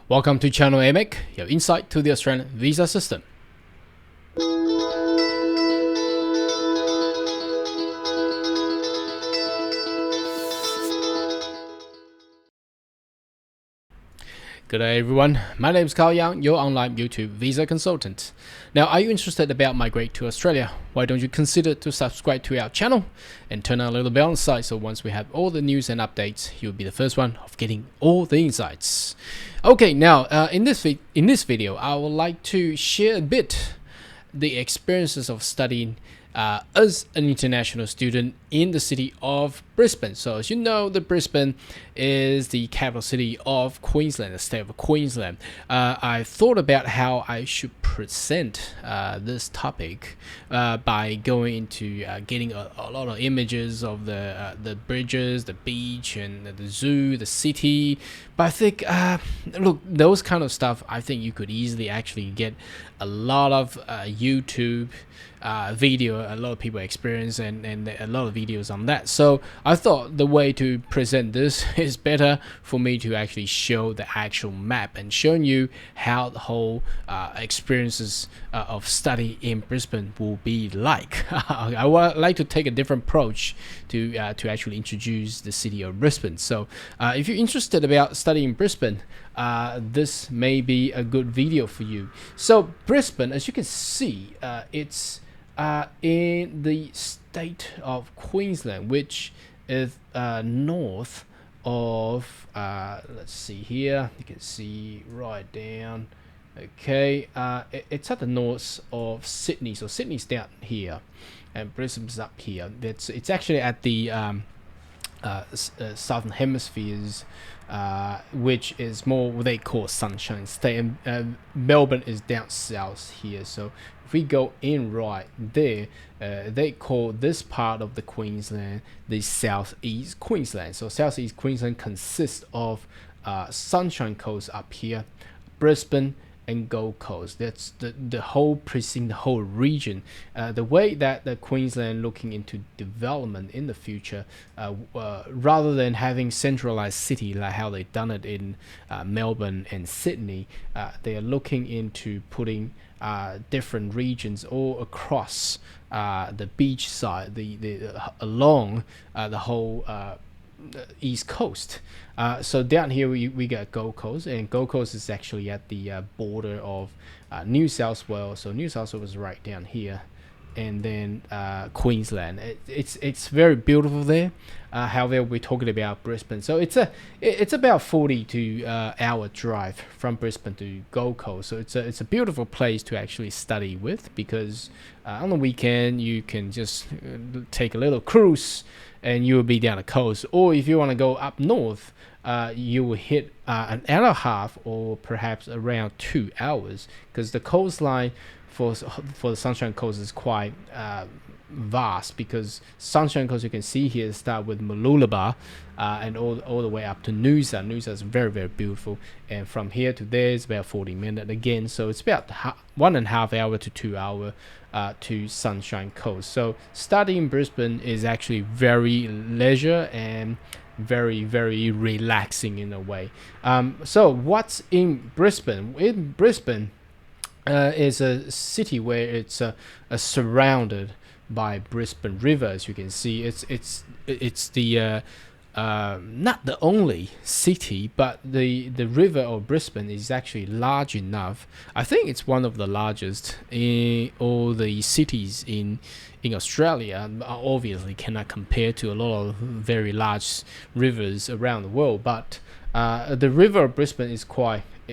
Welcome to Channel AMEC, your insight to the Australian visa system. Good day everyone, my name is Carl Young, your online YouTube visa consultant. Now, are you interested about migrate to Australia? Why don't you consider to subscribe to our channel and turn on a little bell on the side, so once we have all the news and updates, you'll be the first one of getting all the insights. Okay, now in this video, I would like to share a bit the experiences of studying as an international student in the city of Brisbane. So as you know, the Brisbane is the capital city of Queensland, the state of Queensland. I thought about how I should present this topic by going into getting a lot of images of the bridges, the beach, and the zoo, the city. But I think, look, those kind of stuff, I think you could easily actually get a lot of YouTube video, a lot of people experience, and a lot of videos on that. So I thought the way to present this is better for me to actually show the actual map and showing you how the whole experiences of study in Brisbane will be like. I would like to take a different approach to actually introduce the city of Brisbane. So if you're interested about studying Brisbane, this may be a good video for you. So Brisbane, as you can see, it's in the state of Queensland, which is north of let's see here, you can see right down. Okay, it's at the north of Sydney, so Sydney's down here and Brisbane's up here. It's actually at the southern hemispheres, which is more what they call Sunshine State, and Melbourne is down south here. So if we go in right there, they call this part of the Queensland the southeast Queensland. So southeast Queensland consists of Sunshine Coast up here, Brisbane, and Gold Coast. That's the whole precinct, the whole region. The way that the Queensland looking into development in the future, rather than having centralized city like how they've done it in Melbourne and Sydney, they are looking into putting different regions all across the beach side, the along the whole east coast. So down here we got Gold Coast, and Gold Coast is actually at the border of New South Wales. So New South Wales is right down here, and then Queensland. It's very beautiful there. However, we're talking about Brisbane, so it's about 42 hour drive from Brisbane to Gold Coast. So it's a beautiful place to actually study with, because on the weekend you can just take a little cruise and you will be down the coast. Or if you want to go up north, you will hit an hour and a half or perhaps around 2 hours, because the coastline for the Sunshine Coast is quite vast. Because Sunshine Coast, you can see here, start with Mooloolaba and all the way up to Noosa. Noosa is very, very beautiful, and from here to there is about 40 minutes again. So it's about 1.5 hour to 2 hour to Sunshine Coast. So studying Brisbane is actually very leisure and very, very relaxing in a way. So what's in Brisbane? In Brisbane is a city where it's surrounded by Brisbane River. As you can see, it's the not the only city, but the river of Brisbane is actually large enough. I think it's one of the largest in all the cities in Australia. Obviously cannot compare to a lot of very large rivers around the world, but the river of Brisbane is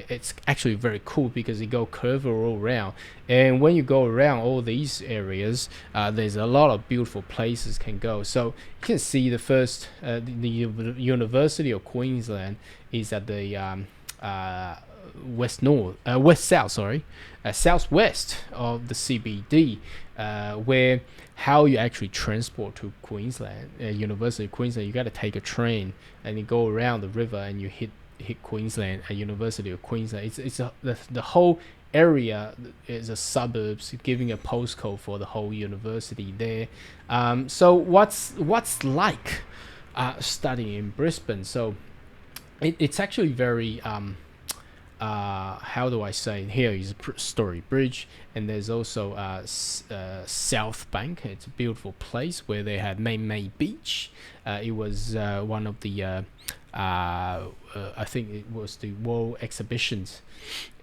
it's actually very cool, because it go curve all around, and when you go around all these areas, there's a lot of beautiful places can go. So you can see the first the University of Queensland is at the southwest of the CBD, where how you actually transport to Queensland, University of Queensland, you got to take a train and you go around the river and you hit Queensland, University of Queensland. The whole area is a suburbs, giving a postcode for the whole university there. So what's like studying in Brisbane? So it's actually very how do I say? Here is a Story Bridge, and there's also South Bank. It's a beautiful place where they had May Beach. It was one of the I think it was the World Exhibitions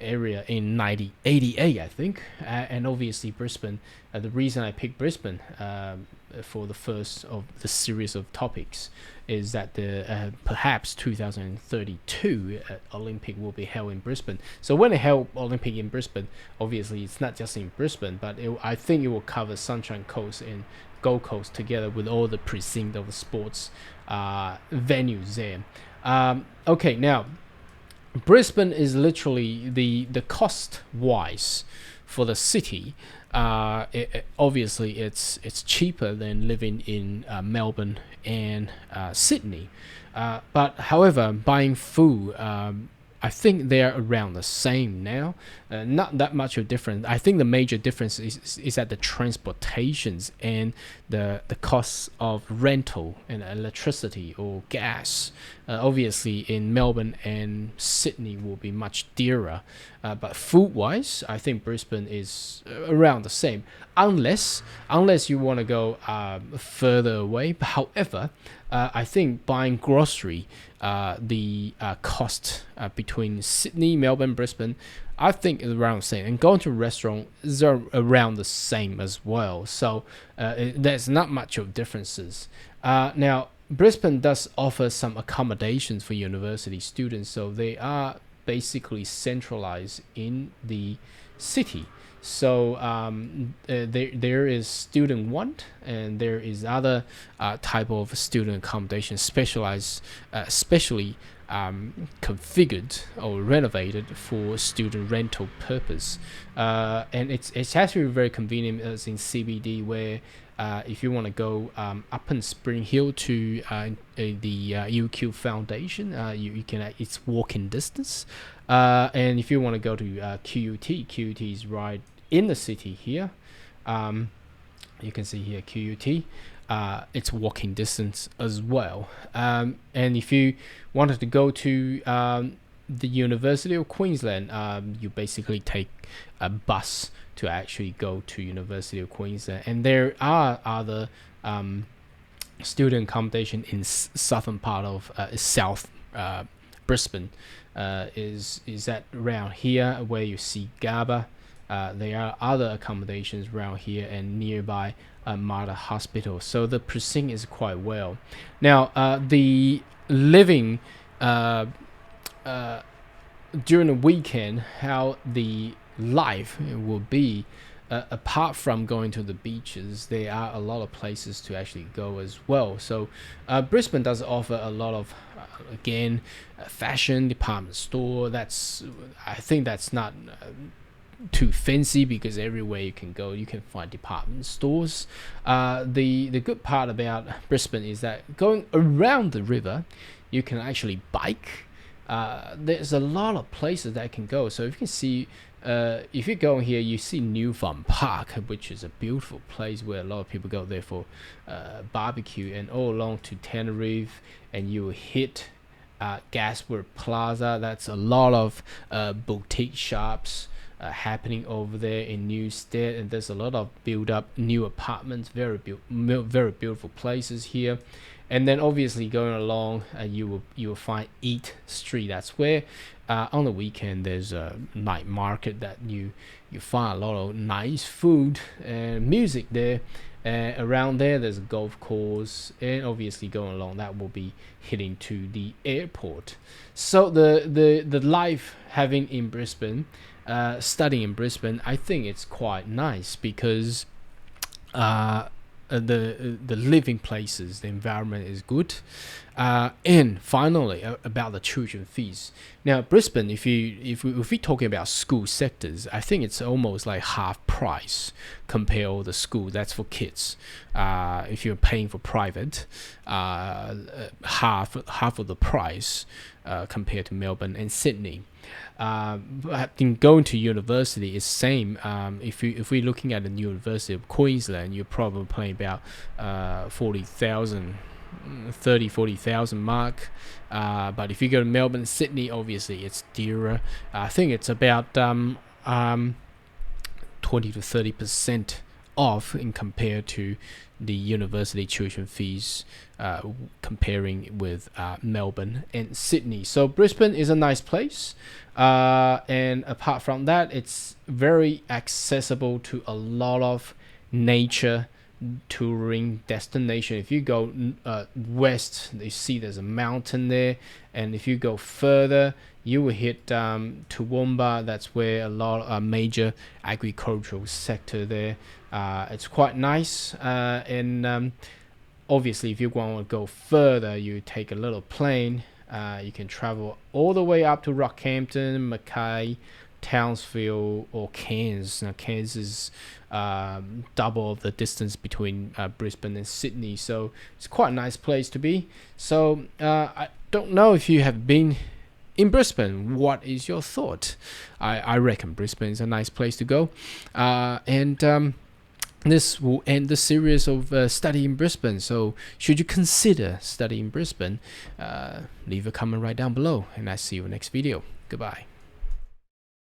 area in 1988, I think. And obviously Brisbane. The reason I picked Brisbane for the first of the series of topics is that the perhaps 2032 Olympic will be held in Brisbane. So when they held Olympic in Brisbane, obviously it's not just in Brisbane, but I think it will cover Sunshine Coast and Gold Coast together with all the precinct of the sports venues there. Okay, now Brisbane is literally the cost wise for the city. Obviously it's cheaper than living in Melbourne and Sydney, but however, buying food, I think they're around the same now. Not that much of a difference. I think the major difference is at the transportations and the costs of rental and electricity or gas. Obviously, in Melbourne and Sydney will be much dearer. But food-wise, I think Brisbane is around the same, unless you want to go further away. But however, I think buying grocery, the cost between Sydney, Melbourne, Brisbane, I think is around the same. And going to a restaurant is around the same as well. So there's not much of differences. Now, Brisbane does offer some accommodations for university students, so they are basically centralized in the city. So there is student one, and there is other type of student accommodation specialized, especially configured or renovated for student rental purpose. And it's actually very convenient as in CBD, where if you want to go up in Spring Hill to the UQ Foundation, you can. It's walking distance. And if you want to go to QUT is right in the city here. You can see here QUT. It's walking distance as well. And if you wanted to go to the University of Queensland, you basically take a bus to actually go to University of Queensland. And there are other student accommodation in southern part of South Brisbane. Is that around here where you see Gabba. There are other accommodations around here and nearby Mater Hospital. So the precinct is quite well. Now, the living during the weekend, how the life will be, apart from going to the beaches, there are a lot of places to actually go as well. So Brisbane does offer a lot of again fashion department store. I think that's not too fancy, because everywhere you can go you can find department stores. The good part about Brisbane is that going around the river you can actually bike. There's a lot of places that I can go. So if you can see, if you go here, you see New Farm Park, which is a beautiful place where a lot of people go there for barbecue, and all along to Tenerife, and you hit Gasworth Plaza. That's a lot of boutique shops happening over there in Newstead, and there's a lot of build up new apartments, very beautiful places here. And then obviously going along, you will find Eat Street. That's where on the weekend there's a night market that you find a lot of nice food and music there. Around there's a golf course, and obviously going along that will be heading to the airport. So the life having in Brisbane, studying in Brisbane, I think it's quite nice, because the living places, the environment is good. And finally, about the tuition fees. Now, Brisbane, if we're talking about school sectors, I think it's almost like half price compared to the school. That's for kids. If you're paying for private, half of the price compared to Melbourne and Sydney. But in going to university is same. If we're looking at the University of Queensland, you're probably paying about 40,000 30,000-40,000 mark. But if you go to Melbourne, Sydney, obviously it's dearer. I think it's about 20 to 30% off in compared to the university tuition fees, comparing with Melbourne and Sydney. So Brisbane is a nice place, and apart from that, it's very accessible to a lot of nature touring destination. If you go west, you see there's a mountain there, and if you go further, you will hit Toowoomba. That's where a lot of major agricultural sector there. It's quite nice, and obviously if you want to go further, you take a little plane. You can travel all the way up to Rockhampton, Mackay, Townsville, or Cairns. Now Cairns is double of the distance between Brisbane and Sydney, so it's quite a nice place to be. So I don't know if you have been in Brisbane. What is your thought? I reckon Brisbane is a nice place to go, and this will end the series of study in Brisbane. So should you consider studying Brisbane, leave a comment right down below, and I see you in the next video. Goodbye.